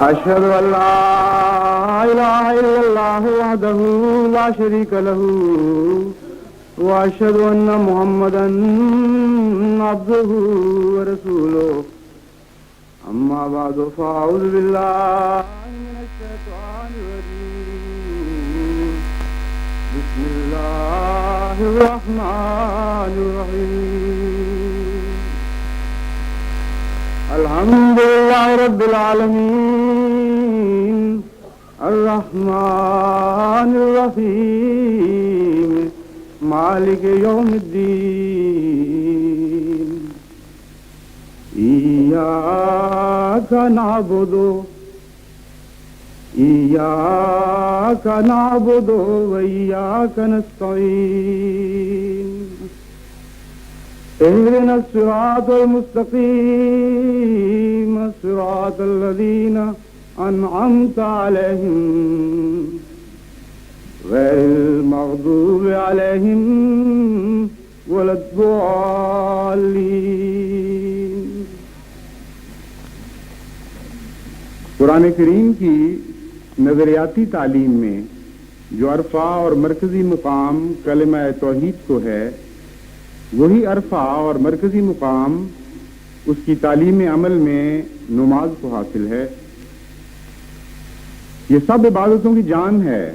أشهد أن لا إله إلا الله وحده لا شريك له وأشهد أن محمدا عبده ورسوله أما بعد فأعوذ بالله من الشيطان الرجيم بسم الله الرحمن الرحيم الحمد لله رب العالمين الرحمن الرحيم مالك يوم الدين إياك نعبد وإياك نستعين اهدنا الصراط المستقيم صراط الذين أنعمت عليهم غير المغضوب عليهم ولا الضالين۔ قرآن کریم کی نظریاتی تعلیم میں جو عرفہ اور مرکزی مقام کلمہ توحید کو ہے، وہی عرفہ اور مرکزی مقام اس کی تعلیم عمل میں نماز کو حاصل ہے۔ یہ سب عبادتوں کی جان ہے،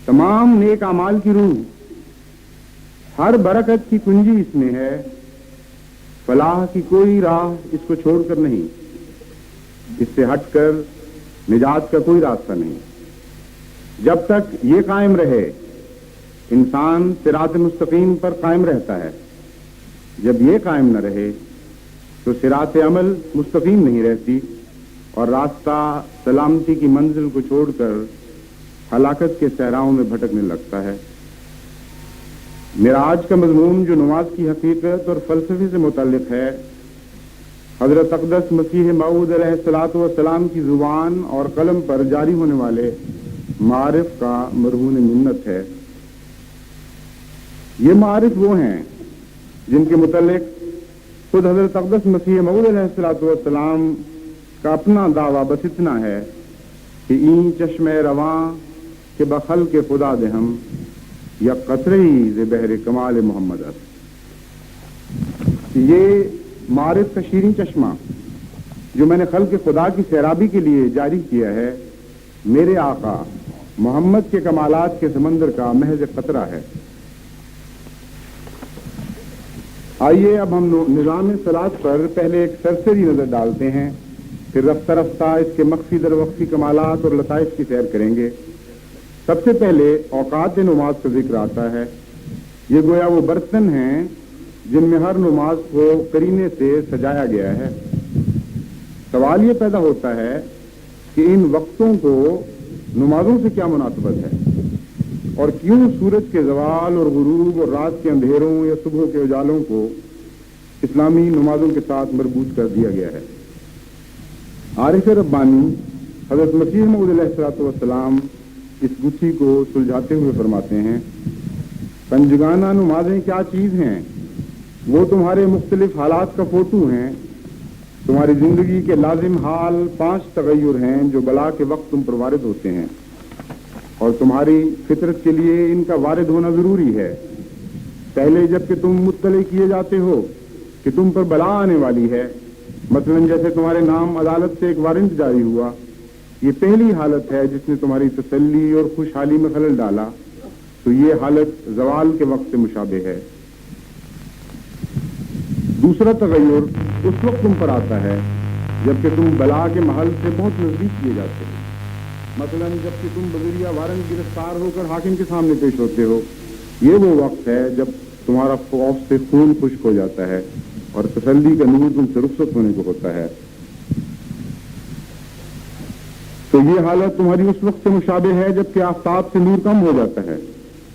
تمام نیک اعمال کی روح، ہر برکت کی کنجی اس میں ہے، فلاح کی کوئی راہ اس کو چھوڑ کر نہیں، اس سے ہٹ کر نجات کا کوئی راستہ نہیں۔ جب تک یہ قائم رہے انسان صراط مستقیم پر قائم رہتا ہے، جب یہ قائم نہ رہے تو صراط عمل مستقیم نہیں رہتی اور راستہ سلامتی کی منزل کو چھوڑ کر ہلاکت کے صحراؤں میں بھٹکنے لگتا ہے۔ میرا آج کا مضمون جو نماز کی حقیقت اور فلسفے سے متعلق ہے، حضرت اقدس مسیح موعود علیہ الصلوۃ والسلام کی زبان اور قلم پر جاری ہونے والے معارف کا مرہون منت ہے۔ یہ معارف وہ ہیں جن کے متعلق خود حضرت اقدس مسیح موعود علیہ الصلوۃ والسلام کا اپنا دعویٰ بس اتنا ہے کہ این چشم رواں کے بخل کے خدا دے ہم یا قطرے ہی ز بحر کمال محمد است۔ یہ معارف کا شیریں چشمہ جو میں نے خلق خدا کی سیرابی کے لیے جاری کیا ہے، میرے آقا محمد کے کمالات کے سمندر کا محض قطرہ ہے۔ آئیے اب ہم نظام صلاۃ پر پہلے ایک سرسری نظر ڈالتے ہیں، پھر رفتہ رفتہ اس کے مخفی در مخفی کمالات اور لطائف کی سیر کریں گے۔ سب سے پہلے اوقات نماز کا ذکر آتا ہے۔ یہ گویا وہ برتن ہیں جن میں ہر نماز کو کرینے سے سجایا گیا ہے۔ سوال یہ پیدا ہوتا ہے کہ ان وقتوں کو نمازوں سے کیا مناسبت ہے، اور کیوں سورج کے زوال اور غروب اور رات کے اندھیروں یا صبح کے اجالوں کو اسلامی نمازوں کے ساتھ مربوط کر دیا گیا ہے۔ عارف ربانی حضرت مسیح موعود علیہ الصلوۃ والسلام اس گتھی کو سلجھاتے ہوئے فرماتے ہیں، پنجگانہ نمازیں کیا چیز ہیں؟ وہ تمہارے مختلف حالات کا فوٹو ہیں، تمہاری زندگی کے لازم حال 5 تغیر ہیں جو بلا کے وقت تم پر وارد ہوتے ہیں، اور تمہاری فطرت کے لیے ان کا وارد ہونا ضروری ہے۔ پہلے جب کہ تم مطلع کیے جاتے ہو کہ تم پر بلا آنے والی ہے، مثلا جیسے تمہارے نام عدالت سے ایک وارنٹ جاری ہوا، یہ پہلی حالت ہے جس نے تمہاری تسلی اور خوشحالی میں خلل ڈالا، تو یہ حالت زوال کے وقت سے مشابہ ہے۔ دوسرا تغیر اس وقت تم پر آتا ہے جبکہ تم بلا کے محل سے بہت نزدیک کیے جاتے ہو، مثلا جب کہ تم بذریعہ وارنٹ گرفتار ہو کر حاکم کے سامنے پیش ہوتے ہو۔ یہ وہ وقت ہے جب تمہارا خوف سے خون خشک ہو جاتا ہے اور تسلی کا نور تم سے رخصت ہونے کو ہوتا ہے۔ تو یہ حالت تمہاری اس وقت سے مشابہ ہے جبکہ آفتاب سے نور کم ہو جاتا ہے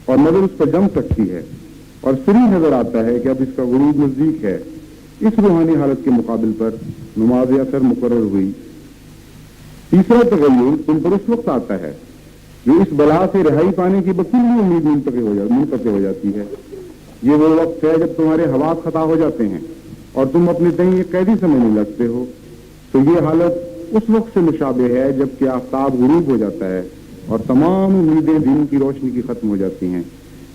اور نظر اس پر جم سکتی ہے اور صریح نظر آتا ہے کہ اب اس کا غروب نزدیک ہے۔ اس روحانی حالت کے مقابل پر نماز اثر مقرر ہوئی۔ تیسرا تغیر تم پر اس وقت آتا ہے جو اس بلا سے رہائی پانے کی بکلی امید منقطع ہو جاتی ہے۔ یہ وہ وقت ہے جب تمہارے حواس خطا ہو جاتے ہیں اور تم اپنے تئیں ایک قیدی سمجھنے لگتے ہو، تو یہ حالت اس وقت سے مشابہ ہے جب کہ آفتاب غروب ہو جاتا ہے اور تمام امیدیں دن کی روشنی کی ختم ہو جاتی ہیں.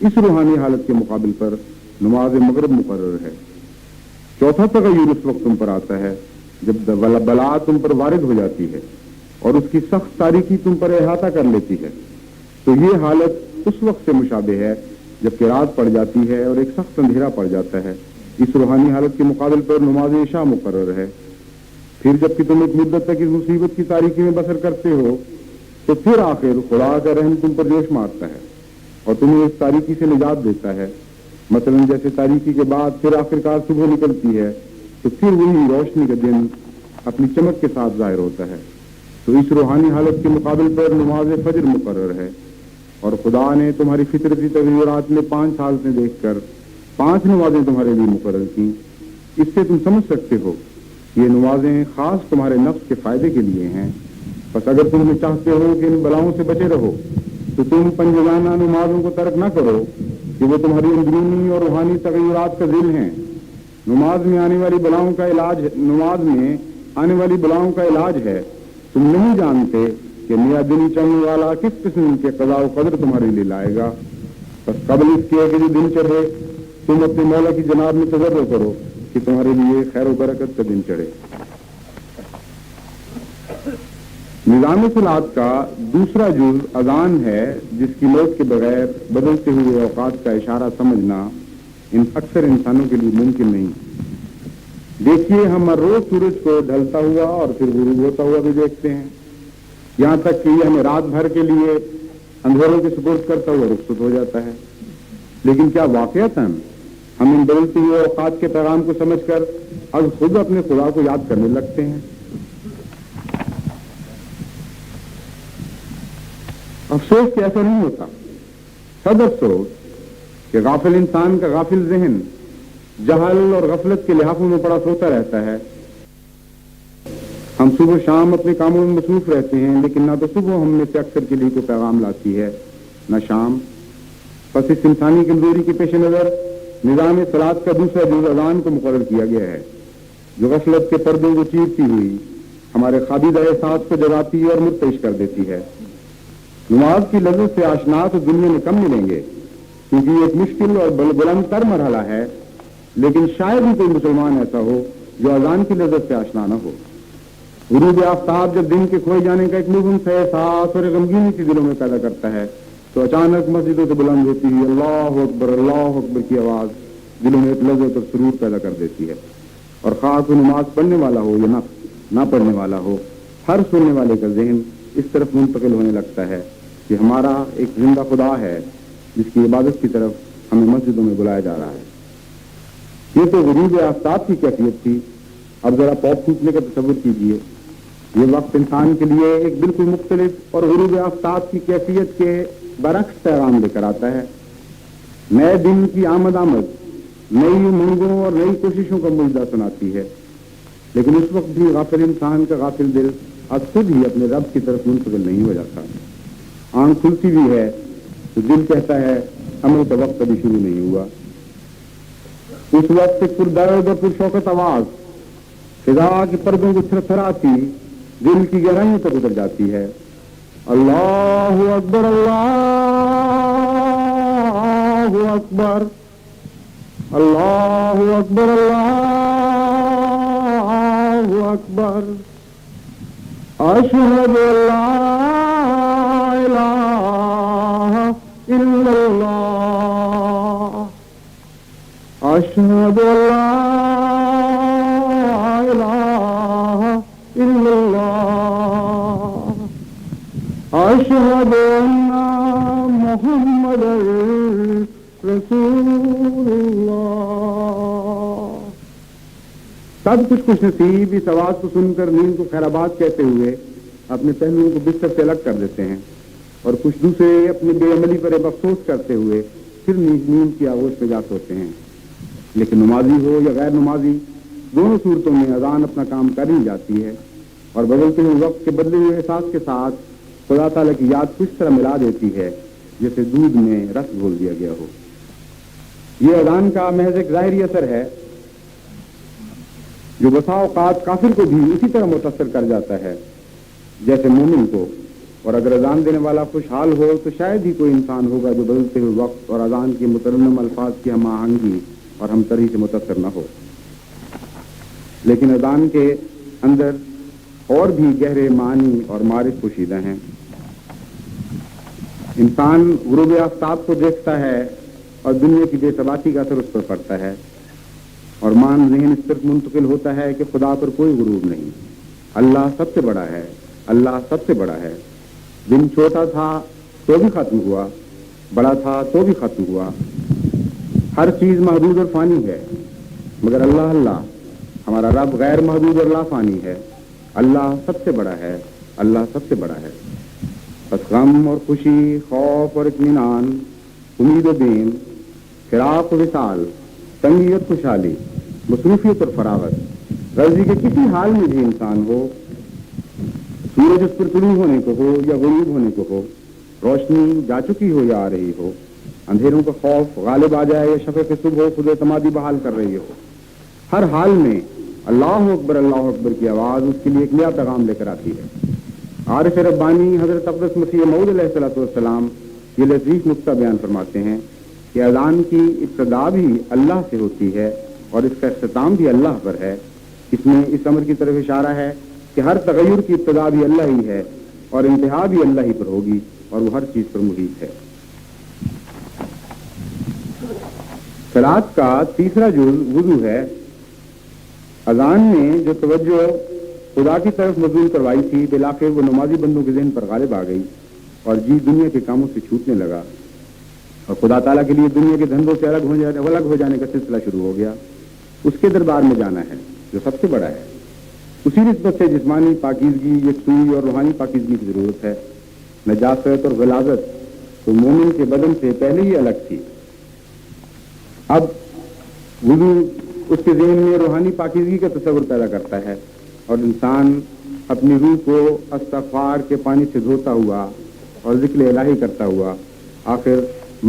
اس روحانی حالت کے مقابل پر نماز مغرب مقرر ہے. چوتھا تغیر اس وقت تم پر آتا ہے جب بلا تم پر وارد ہو جاتی ہے اور اس کی سخت تاریکی تم پر احاطہ کر لیتی ہے. تو یہ حالت اس وقت سے مشابہ ہے جبکہ رات پڑ جاتی ہے اور ایک سخت اندھیرا پڑ جاتا ہے. اس روحانی حالت کے مقابل پر نماز عشاء مقرر ہے. پھر جبکہ تم ایک مدت تک اس مصیبت کی تاریکی میں بسر کرتے ہو تو پھر آخر خدا کا رحم تم پر جوش مارتا ہے اور تمہیں اس تاریکی سے نجات دیتا ہے. مثلا جیسے تاریکی کے بعد پھر آخرکار صبح نکلتی ہے تو پھر وہی روشنی کا دن اپنی چمک کے ساتھ ظاہر ہوتا ہے. تو اس روحانی حالت کے مقابل پر نماز فجر مقرر ہے اور خدا نے تمہاری فطرتی تغیرات میں 5 حالتیں دیکھ کر 5 نمازیں تمہارے لیے مقرر کی. اس سے تم سمجھ سکتے ہو یہ نمازیں خاص تمہارے نفس کے فائدے کے لیے ہیں. بس اگر تم چاہتے ہو کہ ان بلاؤں سے بچے رہو تو تم پنجگانہ نمازوں کو ترک نہ کرو کہ وہ تمہاری اندرونی اور روحانی تغیرات کا ذل ہیں. نماز میں آنے والی بلاؤں کا علاج ہے. تم نہیں جانتے کہ میاں دن چڑھنے والا کس قسم کے قضاء و قدر تمہارے لیے لائے گا. بس قبل اس کے کہ جو دن چڑھے تم اپنے مولا کی جناب میں تجربہ کرو کہ تمہارے لیے خیر و برکت کا دن چڑھے. نظام صلاۃ کا دوسرا جز اذان ہے جس کی موت کے بغیر بدلتے ہوئے اوقات کا اشارہ سمجھنا اکثر انسانوں کے لیے ممکن نہیں. دیکھیے ہم ہر روز سورج کو ڈھلتا ہوا اور پھر غروب ہوتا ہوا بھی دیکھتے ہیں. یہاں تک کہ یہ ہمیں رات بھر کے لیے اندھیروں کے سپرد کرتا ہوا رخصت ہو جاتا ہے. لیکن کیا واقعتاً ہم ان بدلتے ہوئے اوقات کے پیغام کو سمجھ کر از خود اپنے خدا کو یاد کرنے لگتے ہیں؟ افسوس کہ ایسا نہیں ہوتا. سب افسوس کہ غافل انسان کا غافل ذہن جہل اور غفلت کے لحافوں میں پڑا سوتا رہتا ہے. ہم صبح شام اپنے کاموں میں مصروف رہتے ہیں لیکن نہ تو صبح ہم میں سے اکثر کے لیے کوئی پیغام لاتی ہے نہ شام. بس اس انسانی کمزوری کے پیش نظر نظام صلاۃ کا دوسرا جز اذان کو مقرر کیا گیا ہے جو غفلت کے پردوں کو چیرتی ہوئی ہمارے خوابیدہ احساس کو جگاتی اور مرتعش کر دیتی ہے. نماز کی لذت سے آشنا تو دنیا میں کم ملیں گے کیونکہ یہ ایک مشکل اور بلند تر مرحلہ ہے. لیکن شاید ہی کوئی مسلمان ایسا ہو جو اذان کی لذت سے آشنا نہ ہو. غروب آفتاب جب دن کے کھوئے جانے کا ایک مبہم سا احساس اور غمگینی کی دلوں میں پیدا کرتا ہے تو اچانک مسجدوں سے بلند ہوتی ہے اللہ اکبر کی آواز دلوں میں ایک لذت اور سرور پیدا کر دیتی ہے. اور خاص نماز پڑھنے والا ہو یا نہ پڑھنے والا ہو ہر سننے والے کا ذہن اس طرف منتقل ہونے لگتا ہے کہ ہمارا ایک زندہ خدا ہے جس کی عبادت کی طرف ہمیں مسجدوں میں بلایا جا رہا ہے. یہ تو غروب آفتاب کی کیفیت تھی. اب ذرا پاپ پھونکنے کا تصور کیجیے. یہ وقت انسان کے لیے ایک بالکل مختلف اور غروب آفتاب کی کیفیت کے برعکس پیغام لے کر آتا ہے. نئے دن کی آمد نئی امنگوں اور نئی کوششوں کا مجدہ سناتی ہے. لیکن اس وقت بھی غافل انسان کا غافل دل اب خود ہی اپنے رب کی طرف منتقل نہیں ہو جاتا. آنکھ کھلتی بھی ہے تو دل کہتا ہے عمل کا وقت ابھی شروع نہیں ہوا. اس وقت ایک پردرد اور پرشوقت آواز فضا کے پردوں کو تھرتھراتی دل کی گہرائیوں تک اتر جاتی ہے. اللہ اکبر اللہ اکبر اللہ اکبر اللہ اکبر اشہد ان لا الہ الا اللہ اشہد ان لا الہ الا اللہ اشہد ان محمد رسول اللہ. سب خوش نصیب اس آواز کو سن کر نیند کو خیرآباد کہتے ہوئے اپنے پہلوؤں کو بستر سے الگ کر دیتے ہیں اور کچھ دوسرے اپنی بے عملی پر ایک افسوس کرتے ہوئے پھر نیند کی آغوش میں جا سوتے ہیں. لیکن نمازی ہو یا غیر نمازی دونوں صورتوں میں اذان اپنا کام کر ہی جاتی ہے اور بدلتے ہوئے وقت کے بدلے ہوئے احساس کے ساتھ خدا تعالیٰ کی یاد کچھ طرح ملا دیتی ہے جیسے دودھ میں رس گھول دیا گیا ہو. یہ اذان کا محض ایک ظاہری اثر ہے جو بسا اوقات کافر کو بھی اسی طرح متاثر کر جاتا ہے جیسے مومن کو. اور اگر اذان دینے والا خوشحال ہو تو شاید ہی کوئی انسان ہوگا جو بدلتے ہوئے وقت اور اذان کے مترنم الفاظ کی ہم آہنگی اور ہم تری سے متاثر نہ ہو. لیکن اذان کے اندر اور بھی گہرے معنی اور معرف پوشیدہ ہیں. انسان غروب آفتاب کو دیکھتا ہے اور دنیا کی بے ثباتی کا اثر اس پر پڑتا ہے اور مان ذہن اس طرف منتقل ہوتا ہے کہ خدا پر کوئی غرور نہیں. اللہ سب سے بڑا ہے، اللہ سب سے بڑا ہے. دن چھوٹا تھا تو بھی ختم ہوا، بڑا تھا تو بھی ختم ہوا. ہر چیز محدود اور فانی ہے مگر اللہ ہمارا رب غیر محدود اور لا فانی ہے. اللہ سب سے بڑا ہے، اللہ سب سے بڑا ہے. بس غم اور خوشی، خوف اور اطمینان، امید و بین، فراق و وصال، تنگی اور خوشحالی، مصروفیت اور فراغت، غرضی کے کسی حال میں بھی انسان ہو، سورج اس پر طلوع ہونے کو ہو یا غروب ہونے کو ہو، روشنی جا چکی ہو یا آ رہی ہو، اندھیروں کا خوف غالب آ جائے یا شفق صبح خود اعتمادی بحال کر رہی ہو، ہر حال میں اللہ اکبر کی آواز اس کے لیے ایک نیا پیغام لے کر آتی ہے. عارف ربانی حضرت اقدس مسیح موعود علیہ الصلوۃ والسلام یہ لطیف نقطہ بیان فرماتے ہیں کہ اذان کی ابتدا بھی اللہ سے ہوتی ہے اور اس کا اختتام بھی اللہ پر ہے. اس میں اس امر کی طرف اشارہ ہے کہ ہر تغیر کی ابتدا بھی اللہ ہی ہے اور انتہا بھی اللہ ہی پر ہوگی اور وہ ہر چیز پر محیط ہے. صلاۃ کا تیسرا جز وضو ہے. اذان نے جو توجہ خدا کی طرف مبذول کروائی تھی بالآخر وہ نمازی بندوں کے ذہن پر غالب آ گئی اور جی دنیا کے کاموں سے چھوٹنے لگا اور خدا تعالیٰ کے لیے دنیا کے دھندوں سے الگ ہو جانے کا سلسلہ شروع ہو گیا. اس کے دربار میں جانا ہے جو سب سے بڑا ہے. اسی نسبت سے جسمانی پاکیزگی، یکسوئی اور روحانی پاکیزگی کی ضرورت ہے. نجاست اور غلاظت تو مومن کے بدن سے پہلے ہی الگ تھی. اب وضو اس کے ذہن میں روحانی پاکیزگی کا تصور پیدا کرتا ہے اور انسان اپنی روح کو استغفار کے پانی سے دھوتا ہوا اور ذکر الہی کرتا ہوا آخر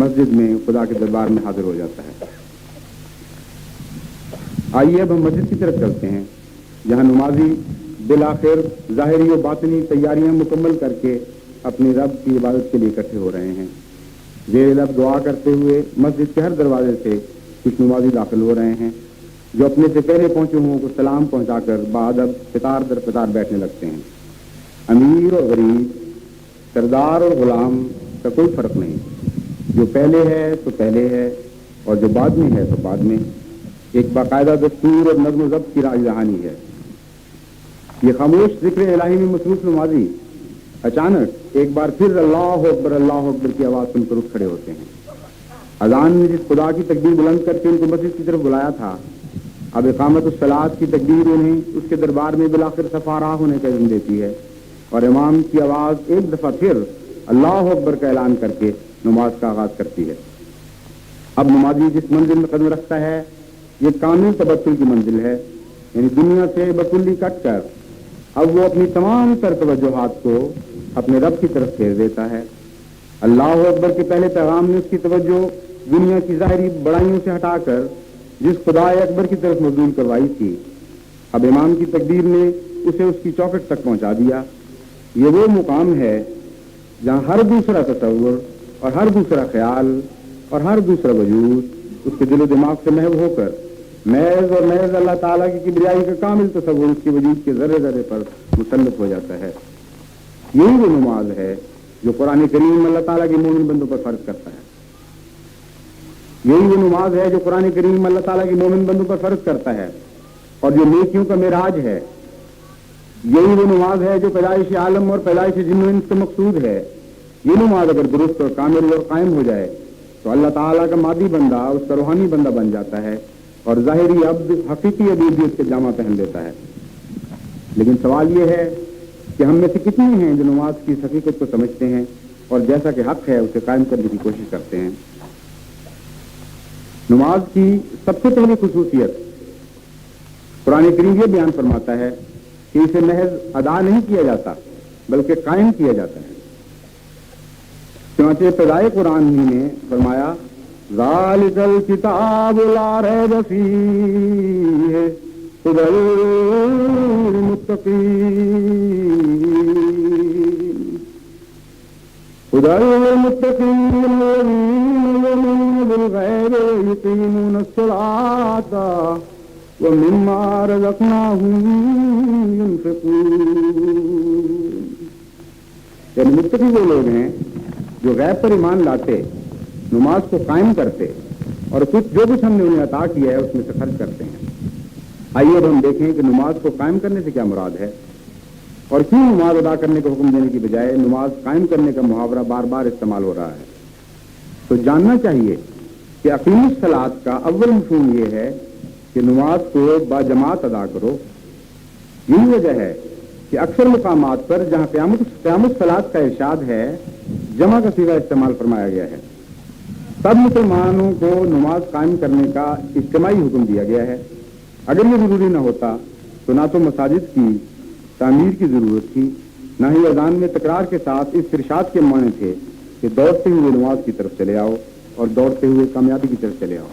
مسجد میں خدا کے دربار میں حاضر ہو جاتا ہے. آئیے اب ہم مسجد کی طرف چلتے ہیں جہاں نمازی بالآخر ظاہری و باطنی تیاریاں مکمل کر کے اپنے رب کی عبادت کے لیے اکٹھے ہو رہے ہیں. زیر لب دعا کرتے ہوئے مسجد کے ہر دروازے سے کچھ نمازی داخل ہو رہے ہیں جو اپنے سے پہلے پہنچے ہوں کو سلام پہنچا کر بادب قطار در قطار بیٹھنے لگتے ہیں. امیر اور غریب، سردار اور غلام کا کوئی فرق نہیں. جو پہلے ہے تو پہلے ہے اور جو بعد میں ہے تو بعد میں. ایک باقاعدہ دستور اور نظم و ضبط کی راج رہانی ہے. یہ خاموش ذکر الہی میں مصروف نمازی اچانک ایک بار پھر اللہ اکبر کی آواز سن کر اٹھ کھڑے ہوتے ہیں. اذان نے جس خدا کی تکبیر بلند کر کے ان کو مسجد کی طرف بلایا تھا اب اقامت الصلاۃ کی تکبیر انہیں اس کے دربار میں بالآخر صفا راہ ہونے کا اذن دیتی ہے اور امام کی آواز ایک دفعہ پھر اللہ اکبر کا اعلان کر کے نماز کا آغاز کرتی ہے. اب نمازی جس منزل میں قدم رکھتا ہے یہ کامل تبتل کی منزل ہے، یعنی دنیا سے بکلی کٹ کر اب وہ اپنی تمام تر توجہات کو اپنے رب کی طرف پھیر دیتا ہے. اللہ اکبر کے پہلے پیغام نے اس کی توجہ دنیا کی ظاہری بڑائیوں سے ہٹا کر جس خدا اکبر کی طرف مبذول کروائی تھی اب امام کی تکبیر نے اسے اس کی چوکٹ تک پہنچا دیا. یہ وہ مقام ہے جہاں ہر دوسرا تصور اور ہر دوسرا خیال اور ہر دوسرا وجود اس کے دل و دماغ سے محو ہو کر محض اور محض اللہ تعالیٰ کی کبریائی کا کامل تصور اس کے وجود کے ذرے ذرے پر مسلط ہو جاتا ہے. یہی وہ نماز ہے جو قرآن کریم اللہ تعالیٰ کے مومن بندوں پر فرض کرتا ہے. یہی وہ نماز ہے جو قرآن کریم اللہ تعالیٰ کے مومن بندوں پر فرض کرتا ہے اور جو نیکیوں کا معراج ہے. یہی وہ نماز ہے جو پیدائش عالم اور پیدائش جن و انس کا مقصود ہے. یہ نماز اگر درست اور کامل اور قائم ہو جائے تو اللہ تعالیٰ کا مادی بندہ اس کا روحانی بندہ بن جاتا ہے اور ظاہری عبد حقیقی عبودیت کے جامہ پہن لیتا ہے. لیکن سوال یہ ہے کہ ہم میں سے کتنے ہیں جو نماز کی حقیقت کو سمجھتے ہیں اور جیسا کہ حق ہے اسے قائم کرنے کی کوشش کرتے ہیں. نماز کی سب سے پہلی خصوصیت قرآن کریم یہ بیان فرماتا ہے کہ اسے محض ادا نہیں کیا جاتا بلکہ قائم کیا جاتا ہے. چنانچہ ابتدائے قرآن ہی نے فرمایا ذالک الکتاب لا ریب فیہ هدى للمتقين هدى للمتقين الذين يؤمنون بالغيب ويقيمون الصلاة ومما رزقناهم ينفقون. یعنی متقی وہ لوگ ہیں جو غیب پر ایمان لاتے، نماز کو قائم کرتے اور جو کچھ ہم نے انہیں عطا کیا ہے اس میں سے خرچ کرتے ہیں. آئیے اب ہم دیکھیں کہ نماز کو قائم کرنے سے کیا مراد ہے اور کیوں نماز ادا کرنے کا حکم دینے کی بجائے نماز قائم کرنے کا محاورہ بار بار استعمال ہو رہا ہے. تو جاننا چاہیے کہ اقیم الصلاۃ کا اول مفہوم یہ ہے کہ نماز کو باجماعت ادا کرو. یہی وجہ ہے کہ اکثر مقامات پر جہاں قیام الصلاۃ کا ارشاد ہے جمع کا صیغہ استعمال فرمایا گیا ہے. تب مسلمانوں کو نماز قائم کرنے کا اجتماعی حکم دیا گیا ہے. اگر یہ ضروری نہ ہوتا تو نہ تو مساجد کی تعمیر کی ضرورت تھی، نہ ہی اذان میں تکرار کے ساتھ اس ارشاد کے معنی تھے کہ دوڑتے ہوئے نماز کی طرف چلے آؤ اور دوڑتے ہوئے کامیابی کی طرف چلے آؤ.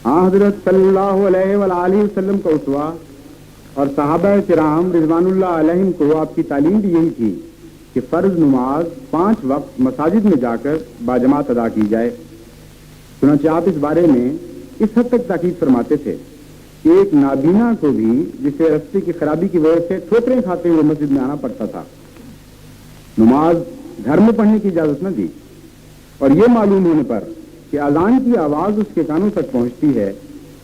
ہاں، حضرت صلی اللہ علیہ وآلہ وسلم کا اسوہ اور صحابہ کرام رضوان اللہ علیہم کو آپ کی تعلیم بھی یہی تھی کہ فرض نماز 5 وقت مساجد میں جا کر باجماعت ادا کی جائے. چنانچہ آپ اس بارے میں اس حد تک تاکید فرماتے تھے کہ ایک نابینا کو بھی جسے رستے کی خرابی کی وجہ سے ٹھوکریں کھاتے ہوئے مسجد میں آنا پڑتا تھا، نماز گھر میں پڑھنے کی اجازت نہ دی. اور یہ معلوم ہونے پر کہ اذان کی آواز اس کے کانوں تک پہنچتی ہے،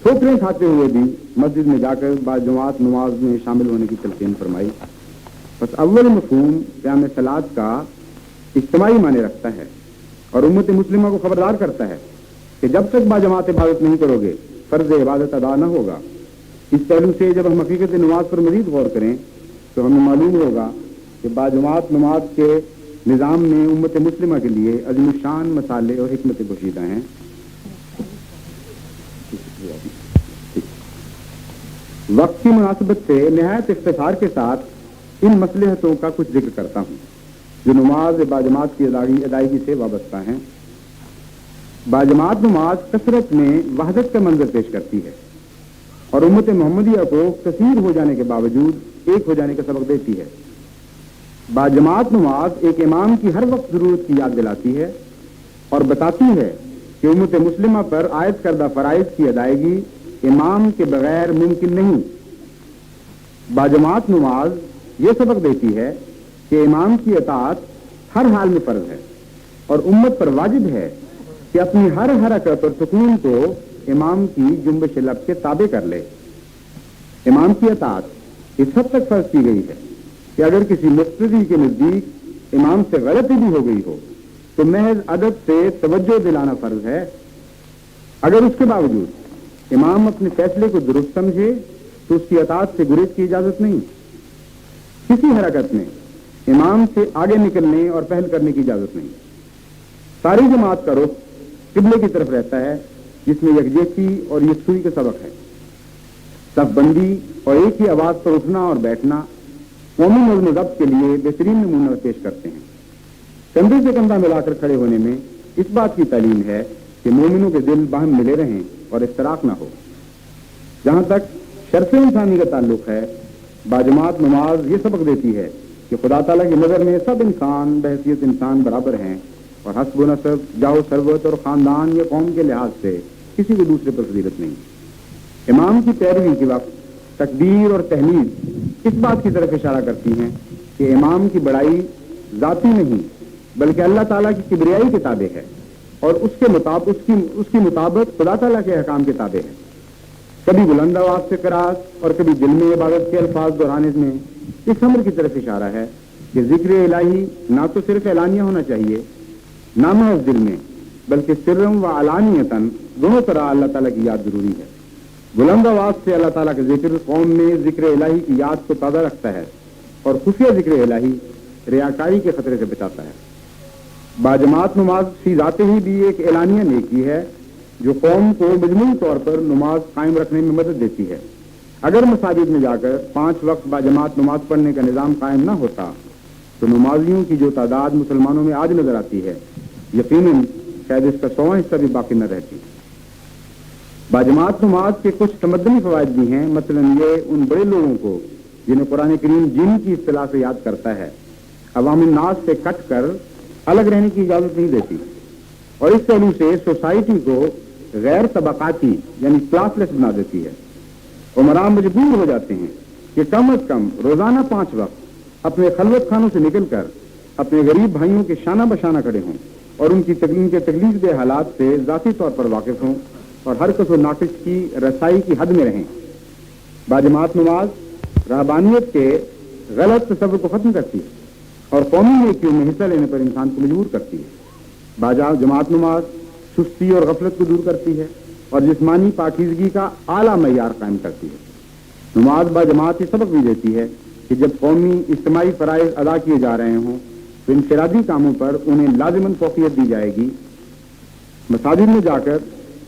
ٹھوکریں کھاتے ہوئے بھی مسجد میں جا کر باجماعت نماز میں شامل ہونے کی تلقین فرمائی. بس اول مفہوم قیام صلاۃ کا اجتماعی معنی رکھتا ہے اور امت مسلمہ کو خبردار کرتا ہے کہ جب تک باجماعت عبادت نہیں کرو گے فرض عبادت ادا نہ ہوگا. اس پہلو سے جب ہم حقیقت نماز پر مزید غور کریں تو ہمیں معلوم ہوگا کہ باجماعت نماز کے نظام میں امت مسلمہ کے لیے عظیم الشان مسالے اور حکمت پوشیدہ ہیں. وقت کی مناسبت سے نہایت اختصار کے ساتھ ان مصلحتوں کا کچھ ذکر کرتا ہوں جو نماز باجماعت کی ادائیگی سے وابستہ ہیں. باجماعت نماز کثرت میں وحدت کا منظر پیش کرتی ہے اور امت محمدیہ کو کثیر ہو جانے کے باوجود ایک ہو جانے کا سبق دیتی ہے. باجماعت نماز ایک امام کی ہر وقت ضرورت کی یاد دلاتی ہے اور بتاتی ہے کہ امت مسلمہ پر عائد کردہ فرائض کی ادائیگی امام کے بغیر ممکن نہیں. باجماعت نماز یہ سبق دیتی ہے کہ امام کی اطاعت ہر حال میں فرض ہے اور امت پر واجب ہے کہ اپنی ہر حرکت اور سکون کو امام کی جنبش لب کے تابع کر لے. امام کی اطاعت اس حد تک فرض کی گئی ہے کہ اگر کسی مقتدی کے نزدیک امام سے غلطی بھی ہو گئی ہو تو محض ادب سے توجہ دلانا فرض ہے. اگر اس کے باوجود امام اپنے فیصلے کو درست سمجھے تو اس کی اطاعت سے گریز کی اجازت نہیں. کسی حرکت میں امام سے آگے نکلنے اور پہل کرنے کی اجازت نہیں. ساری جماعت کا رخ قبلے کی طرف رہتا ہے جس میں یکجہتی اور یکسوئی کا سبق ہے. صف بندی اور ایک ہی آواز پر اٹھنا اور بیٹھنا قومی نظم و ضبط کے لیے بہترین نمونہ پیش کرتے ہیں. کندھے سے کندھا ملا کر کھڑے ہونے میں اس بات کی تعلیم ہے کہ مومنوں کے دل باہم ملے رہیں اور افتراق نہ ہو. جہاں تک شرف انسانی کا تعلق ہے باجماعت نماز یہ سبق دیتی ہے کہ خدا تعالیٰ کی نظر میں سب انسان بحیثیت انسان برابر ہیں اور حسب و نسب جاہ و ثروت اور خاندان یا قوم کے لحاظ سے کسی کو دوسرے پر فضیلت نہیں. امام کی پیروی کے وقت تکبیر اور تحمید اس بات کی طرف اشارہ کرتی ہیں کہ امام کی بڑائی ذاتی نہیں بلکہ اللہ تعالیٰ کی کبریائی کے تابع ہے اور اس کے مطابق خدا تعالیٰ کے احکام کے تابع ہے. کبھی بلند آواز سے قرات اور کبھی دل میں عبادت کے الفاظ دہرانے میں اس امر کی طرف اشارہ ہے کہ ذکر الہی نہ تو صرف اعلانیہ ہونا چاہیے نہ محض دل میں بلکہ سرم و علانیتاً دونوں طرح اللہ تعالیٰ کی یاد ضروری ہے. بلند آواز سے اللہ تعالیٰ کا ذکر قوم میں ذکر الہی کی یاد کو تازہ رکھتا ہے اور خفیہ ذکر الہی ریاکاری کے خطرے سے بچاتا ہے. باجماعت نماز فی ذات ہی بھی ایک اعلانیہ نیکی ہے جو قوم کو مجموعی طور پر نماز قائم رکھنے میں مدد دیتی ہے. اگر مساجد میں جا کر 5 وقت باجماعت نماز پڑھنے کا نظام قائم نہ ہوتا تو نمازیوں کی جو تعداد مسلمانوں میں آج نظر آتی ہے یقیناً شاید اس کا 100واں حصہ بھی باقی نہ رہتی. باجماعت نماز کے کچھ تمدنی فوائد بھی ہیں، مثلا یہ ان بڑے لوگوں کو جنہیں قرآن کریم جن کی اصطلاح سے یاد کرتا ہے عوام الناس سے کٹ کر الگ رہنے کی اجازت نہیں دیتی، اور اس پہلو سے سوسائٹی کو غیر طبقاتی یعنی کلاس لیس بنا دیتی ہے۔ عمران مجبور ہو جاتے ہیں کہ کم از کم روزانہ 5 وقت اپنے خلوت خانوں سے نکل کر اپنے غریب بھائیوں کے شانہ بشانہ کھڑے ہوں اور ان کی تکلیف دہ حالات سے ذاتی طور پر واقف ہوں اور ہر کس و ناقص کی رسائی کی حد میں رہیں۔ باجماعت نماز رہبانیت کے غلط تصور کو ختم کرتی ہے اور قومی نیکیوں میں حصہ لینے پر انسان کو مجبور کرتی ہے۔ جماعت نماز سستی اور غفلت کو دور کرتی ہے اور جسمانی پاکیزگی کا اعلیٰ معیار قائم کرتی ہے۔ نماز باجماعت یہ سبق بھی دیتی ہے کہ جب قومی اجتماعی فرائض ادا کیے جا رہے ہوں تو انفرادی کاموں پر انہیں لازماً فوقیت دی جائے گی۔ مساجد میں جا کر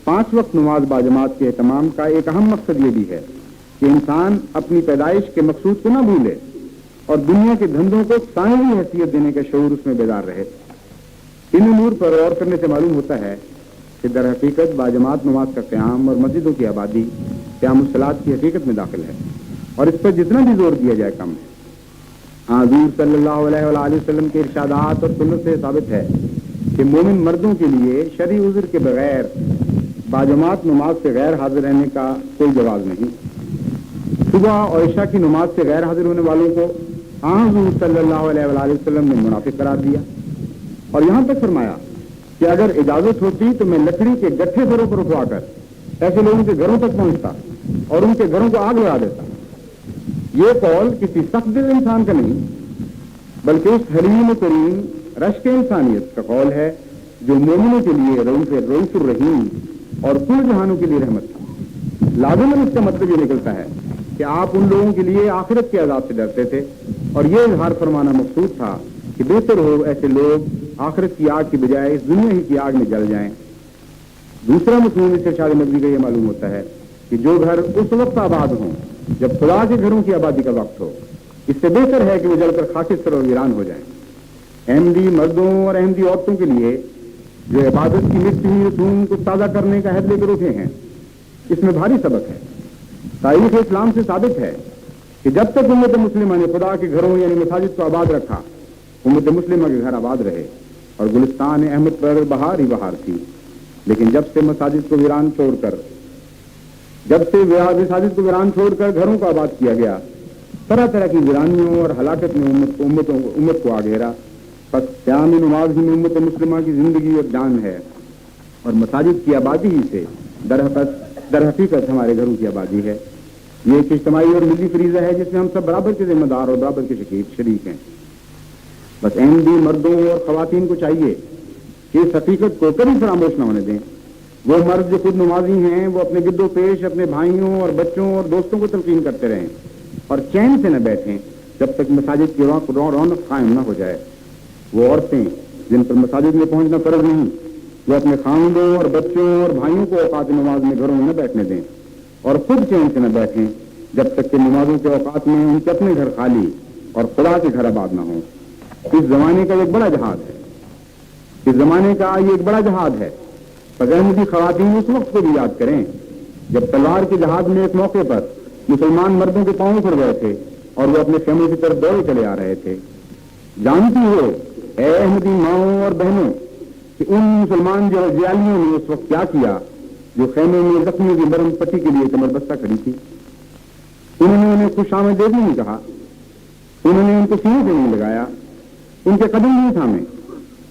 5 وقت نماز باجماعت کے اہتمام کا ایک اہم مقصد یہ بھی ہے کہ انسان اپنی پیدائش کے مقصود کو نہ بھولے اور دنیا کے دھندوں کو ثانوی حیثیت دینے کا شعور اس میں بیدار رہے۔ ان امور پر غور کرنے سے معلوم ہوتا ہے کہ در حقیقت باجماعت نماز کا قیام اور مسجدوں کی آبادی قیام الصلاۃ کی حقیقت میں داخل ہے، اور اس پر جتنا بھی زور دیا جائے کم ہے۔ حضور صلی اللہ علیہ وآلہ وسلم کے ارشادات اور سنت سے ثابت ہے کہ مومن مردوں کے لیے شرعی عذر کے بغیر باجماعت نماز سے غیر حاضر رہنے کا کوئی جواز نہیں۔ صبح اور عشاء کی نماز سے غیر حاضر ہونے والوں کو حضور صلی اللہ علیہ وآلہ وسلم نے منافق قرار دیا، اور یہاں تک فرمایا کہ اگر اجازت ہوتی تو میں لکڑی کے گٹھے سروں پر اٹھوا کر ایسے لوگوں کے گھروں تک پہنچتا اور ان کے گھروں کو آگ لگا دیتا۔ یہ قول کسی سخت دل انسان کا نہیں بلکہ اس حلیم ترین رشک انسانیت کا قول ہے جو مومنوں کے لیے رؤوف الرحیم اور کل جہانوں کے لیے رحمت تھا۔ لازماً اس کا مطلب یہ نکلتا ہے کہ آپ ان لوگوں کے لیے آخرت کے عذاب سے ڈرتے تھے، اور یہ اظہار فرمانا مقصود تھا کہ بہتر ہو ایسے لوگ آخرت کی آگ کی بجائے اس دنیا ہی کی آگ میں جل جائیں۔ دوسرا مضمون اس ارشاد نبوی کا یہ معلوم ہوتا ہے کہ جو گھر اس وقت آباد ہوں جب خدا کے گھروں کی آبادی کا وقت ہو، اس سے بہتر ہے کہ وہ جل کر خاکستر اور ویران ہو جائیں۔ احمدی مردوں اور احمدی عورتوں کے لیے جو عبادت کی مٹی ہوئی رسوم کو تازہ کرنے کا عہد لے کر اٹھے ہیں، اس میں بھاری سبق ہے۔ تاریخ اسلام سے ثابت ہے کہ جب تک امت مسلمہ نے خدا کے گھروں یعنی مساجد کو آباد رکھا، امت مسلمہ کے گھر آباد رہے اور گلستان احمد پر بہار ہی بہار تھی۔ لیکن جب سے مساجد کو ویران چھوڑ کر گھروں کو آباد کیا گیا، طرح طرح کی ویرانیوں اور ہلاکت نے امت کو آ گھیرا۔ بس قیام نماز ہی میں امت مسلمہ کی زندگی اور جان ہے، اور مساجد کی آبادی ہی سے در حقیقت ہمارے گھروں کی آبادی ہے۔ یہ ایک اجتماعی اور ملی فریضہ ہے جس میں ہم سب برابر کے ذمہ دار اور برابر کے شریک ہیں۔ بس احمدی مردوں اور خواتین کو چاہیے کہ اس حقیقت کو کبھی فراموش نہ ہونے دیں۔ وہ مرد جو خود نمازی ہیں وہ اپنے گد و پیش اپنے بھائیوں اور بچوں اور دوستوں کو تلقین کرتے رہیں اور چین سے نہ بیٹھیں جب تک مساجد کی رونق قائم نہ ہو جائے۔ وہ عورتیں جن پر مساجد میں پہنچنا فرض نہیں، وہ اپنے خاندوں اور بچوں اور بھائیوں کو اوقات نماز میں گھروں میں نہ بیٹھنے دیں، اور خود چین سے نہ بیٹھیں جب تک کہ نمازوں کے اوقات میں ان کے اپنے گھر خالی اور خدا کے گھر آباد نہ ہوں۔ اس زمانے کا یہ ایک بڑا جہاد ہے۔ احمدی خواتین اس وقت کو بھی یاد کریں جب تلوار کے جہاد میں ایک موقع پر مسلمان مردوں کے پاؤں پڑ گئے تھے اور وہ اپنے خیموں کی طرف دوڑے چلے آ رہے تھے۔ جانتی ہو اے احمدی ماؤں اور بہنوں کہ ان مسلمان جیالیوں نے اس وقت کیا کیا جو خیمے میں زخمیوں کی مرہم پٹی کے لیے کمر بستہ کھڑی تھی؟ انہوں نے انہیں خوش آمدید نہیں کہا، انہوں نے ان کو سینے سے نہیں لگایا، ان کے قدم نہیں تھامے،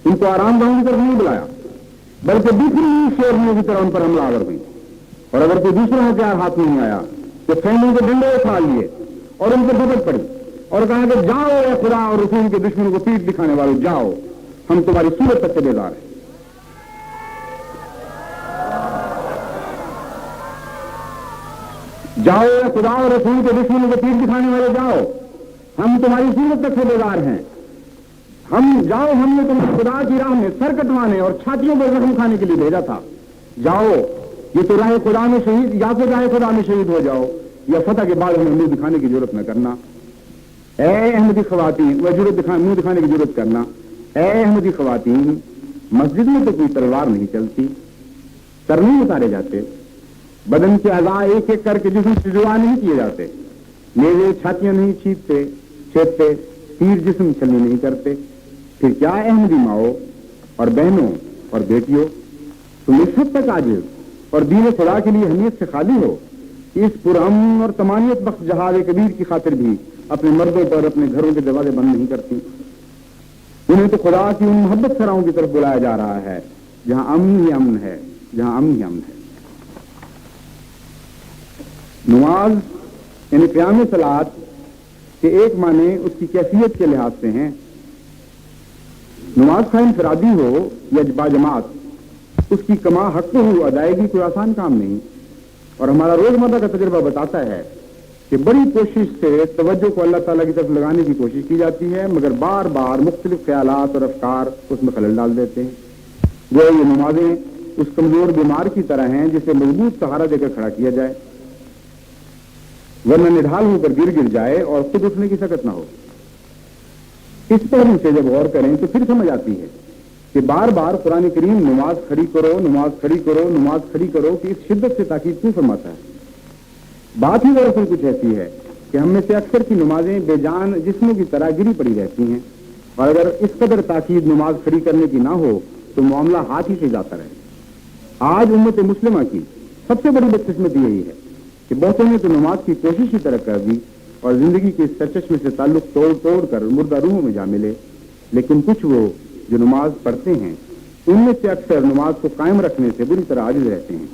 ان کو آرام دہوں کی طرف نہیں بلایا، بلکہ دوسری شیرنیوں کی طرح ان پر حملہ آور ہوئی، اور اگر کوئی دوسرا ہتھیار ہاتھ میں نہیں آیا تو خیموں کے ڈنڈے اٹھا لیے اور ان پر دھپٹ پڑی اور کہا کہ جاؤ اے خدا اور رسول کے دشمنوں کو پیٹ دکھانے والوں، جاؤ، ہم تمہاری صورت تک سے بیدار ہیں۔ جاؤ اے خدا اور رسول کے دشمنوں کو پیٹ دکھانے والے، جاؤ، ہم تمہاری صورت تک سے بیدار ہیں۔ ہم نے تمہیں خدا کی راہ میں سر کٹوانے اور چھاتیوں پر زخم کھانے کے لیے بھیجا تھا، جاؤ، یہ تو راہ خدا میں شہید، یا تو راہ خدا میں شہید ہو جاؤ یا فتح کے بعد ہمیں منہ دکھانے کی ضرورت نہ کرنا۔ اے احمدی خواتین، منہ دکھانے کی ضرورت کرنا۔ اے احمدی خواتین، مسجد میں تو کوئی تلوار نہیں چلتی، سر نہیں اتارے جاتے، بدن کے اعضاء ایک ایک کر کے جسم سے جدا نہیں کیے جاتے، نیزے چھاتیاں نہیں چھیدتے، تیر جسم چھلنی نہیں کرتے، پھر کیا احمدی ماؤں اور بہنوں اور بیٹیوں، تم اس حد تک عاجز اور دین خدا کے لیے اہمیت سے خالی ہو کہ اس پرامن اور تمانیت بخش جہاد کبیر کی خاطر بھی اپنے مردوں پر اپنے گھروں کے دروازے بند نہیں کرتی۔ انہیں تو خدا کی ان محبت سراؤں کی طرف بلایا جا رہا ہے جہاں امن ہی امن ہے، جہاں امن ہی امن ہے۔ نماز یعنی قیام صلاۃ کے ایک معنی اس کی کیفیت کے لحاظ سے ہیں۔ نماز خواہ انفرادی ہو یا باجماعت، اس کی کما حق ہو ادائیگی کوئی آسان کام نہیں، اور ہمارا روزمرہ کا تجربہ بتاتا ہے کہ بڑی کوشش سے توجہ کو اللہ تعالیٰ کی طرف لگانے کی کوشش کی جاتی ہے، مگر بار بار مختلف خیالات اور افکار اس میں خلل ڈال دیتے ہیں۔ وہ یہ نمازیں اس کمزور بیمار کی طرح ہیں جسے مضبوط سہارا دے کر کھڑا کیا جائے، ورنہ نڈھال ہو کر گر جائے اور خود اٹھنے کی سکت نہ ہو۔ اس پہلو سے جب غور کریں تو پھر سمجھ آتی ہے کہ بار بار قرآن کریم نماز کھڑی کرو، نماز کھڑی کرو، نماز کھڑی کرو کہ اس شدت سے تاکید کیوں فرماتا ہے۔ بات ہی دراصل کچھ ایسی ہے کہ ہم میں سے اکثر کی نمازیں بے جان جسموں کی طرح گری پڑی رہتی ہیں، اور اگر اس قدر تاکید نماز کھڑی کرنے کی نہ ہو تو معاملہ ہاتھ ہی سے جاتا رہے۔ آج امت مسلمہ کی سب سے بڑی بدقسمتی یہی ہے کہ بہتوں نے تو نماز کی کوشش ہی ترک کر دی اور زندگی کے اس سرچشمے سے تعلق توڑ کر مردہ روحوں میں جا ملے، لیکن کچھ وہ جو نماز پڑھتے ہیں ان میں سے اکثر نماز کو قائم رکھنے سے بری طرح عاجز رہتے ہیں،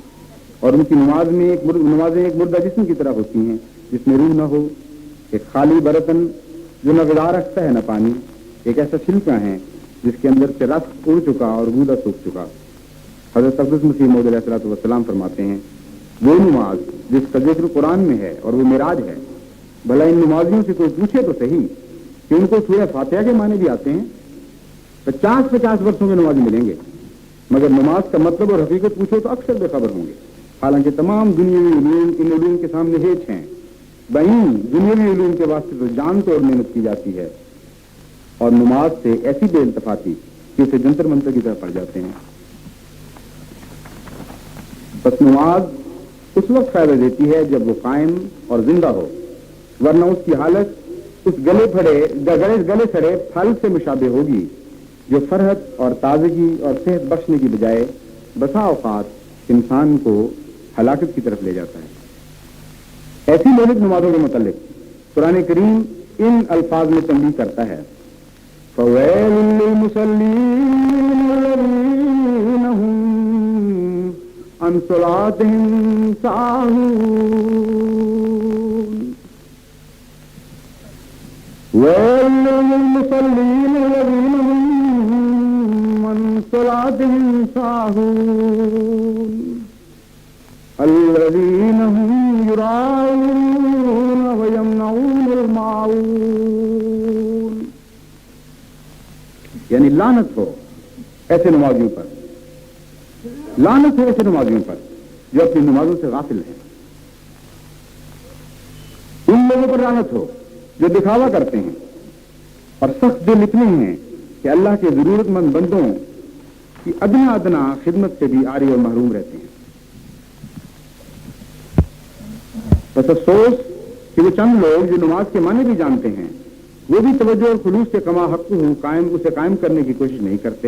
اور ان کی نمازیں ایک مردہ جسم کی طرح ہوتی ہیں جس میں روح نہ ہو، ایک خالی برتن جو نہ غذا رکھتا ہے نہ پانی، ایک ایسا چھلکا ہے جس کے اندر سے رس اڑ چکا اور گودا سوکھ چکا۔ حضرت اقدس مسیح موعود علیہ الصلوۃ والسلام فرماتے ہیں وہ نماز جس کا ذکر قرآن میں ہے اور وہ معراج ہے، بھلا ان نمازیوں سے کوئی پوچھے تو صحیح کہ ان کو سورہ فاتحہ کے معنی بھی آتے ہیں؟ 50 برسوں کے نمازی ملیں گے، مگر نماز کا مطلب اور حقیقت پوچھو تو اکثر بے خبر ہوں گے، حالانکہ تمام دنیاوی علوم ان علوم کے سامنے ہیچ ہیں۔ بہین دنیاوی علوم کے واسطے تو جان تو اور محنت کی جاتی ہے، اور نماز سے ایسی بے التفاتی کہ اسے جنتر منتر کی طرف پڑ جاتے ہیں۔ بس نماز اس وقت فائدہ دیتی ہے جب وہ قائم اور زندہ ہو، ورنہ اس کی حالت اس گلے سڑے پھل سے مشابہ ہوگی جو فرحت اور تازگی اور صحت بخشنے کی بجائے بسا اوقات انسان کو ہلاکت کی طرف لے جاتا ہے۔ ایسی مہلک نمازوں کے متعلق قرآن کریم ان الفاظ میں تنبیہ کرتا ہے، فَوَيْلٌ لِّلْمُصَلِّينَ الَّذِينَ هُمْ عَنْ صَلَاتِهِمْ سَاهُونَ وَيْلٌ لِّلْمُصَلِّينَ الَّذِينَ هُمْ عَنْ صَلَاتِهِمْ سَاهُونَ الَّذِينَ هُمْ يُرَاءُونَ وَيَمْنَعُونَ الْمَاعُونَ، یعنی لعنت ہو ایسے نمازیوں پر، لعنت ہو ایسے نمازیوں پر جو اپنی نمازوں سے غافل ہیں۔ ان لوگوں پر لعنت ہو جو دکھاوا کرتے ہیں اور سخت دل اتنے ہیں کہ اللہ کے ضرورت مند بندوں کی ادنا خدمت سے بھی عاری اور محروم رہتے ہیں۔ بس افسوس کہ وہ چند لوگ جو نماز کے معنی بھی جانتے ہیں وہ بھی توجہ اور خلوص سے کما حق اسے قائم کرنے کی کوشش نہیں کرتے،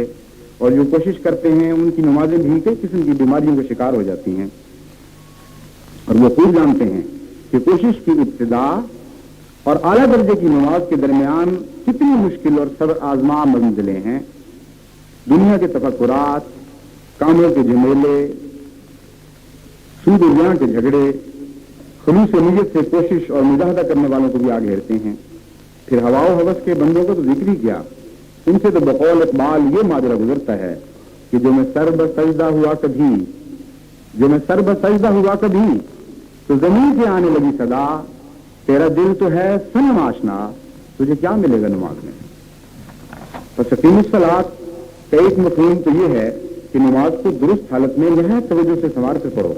اور جو کوشش کرتے ہیں ان کی نمازیں بھی کئی قسم کی بیماریوں کا شکار ہو جاتی ہیں، اور وہ خوب جانتے ہیں کہ کوشش کی ابتدا اور اعلیٰ درجے کی نماز کے درمیان کتنی مشکل اور صبر آزما منزلیں ہیں۔ دنیا کے تفکرات، کاموں کے جھمیلے، سود و زنا کے جھگڑے خلوص و نیت سے کوشش اور مجاہدہ کرنے والوں کو بھی آ گھیرتے ہیں۔ پھر ہوا و ہوس کے بندوں کو تو ذکر ہی کیا، ان سے تو بقول اقبال یہ ماجرا گزرتا ہے کہ جو میں سر بسجدہ ہوا کبھی تو زمین سے آنے لگی صدا، تیرا دل تو ہے صنم آشنا، تجھے کیا ملے گا نماز میں۔ تو سقیم الصلاۃ کا ایک مفہوم تو یہ ہے کہ نماز کو درست حالت میں نہایت توجہ سے سنوار کر پڑھو،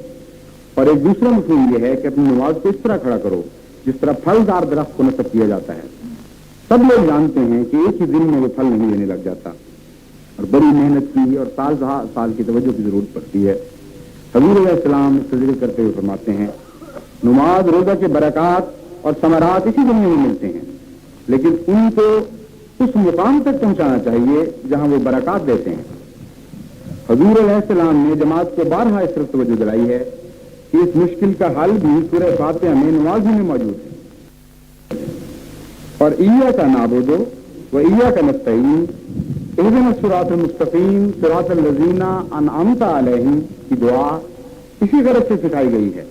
اور ایک دوسرا مفہوم یہ ہے کہ اپنی نماز کو اس طرح کھڑا کرو جس طرح پھلدار درخت کو نصب کیا جاتا ہے۔ سب لوگ جانتے ہیں کہ ایک ہی دن میں وہ پھل نہیں دینے لگ جاتا، اور بڑی محنت کی اور سال کی توجہ کی ضرورت پڑتی ہے۔ حضور علیہ السلام اس کا ذکر کرتے ہوئے فرماتے ہیں نماز روزہ کے برکات اور ثمرات اسی دنیا میں ملتے ہیں، لیکن ان کو اس مقام تک پہنچانا چاہیے جہاں وہ برکات دیتے ہیں۔ حضور علیہ السلام نے جماعت کو بارہا اس طرف توجہ دلائی ہے کہ اس مشکل کا حل بھی سورہ فاتحہ میں نماز میں موجود ہے۔ اور ایاک نعبد و ایاک نستعین اہدنا الصراط المستقیم صراط الذین انعمت علیہم کی دعا اسی غرض سے سکھائی گئی ہے۔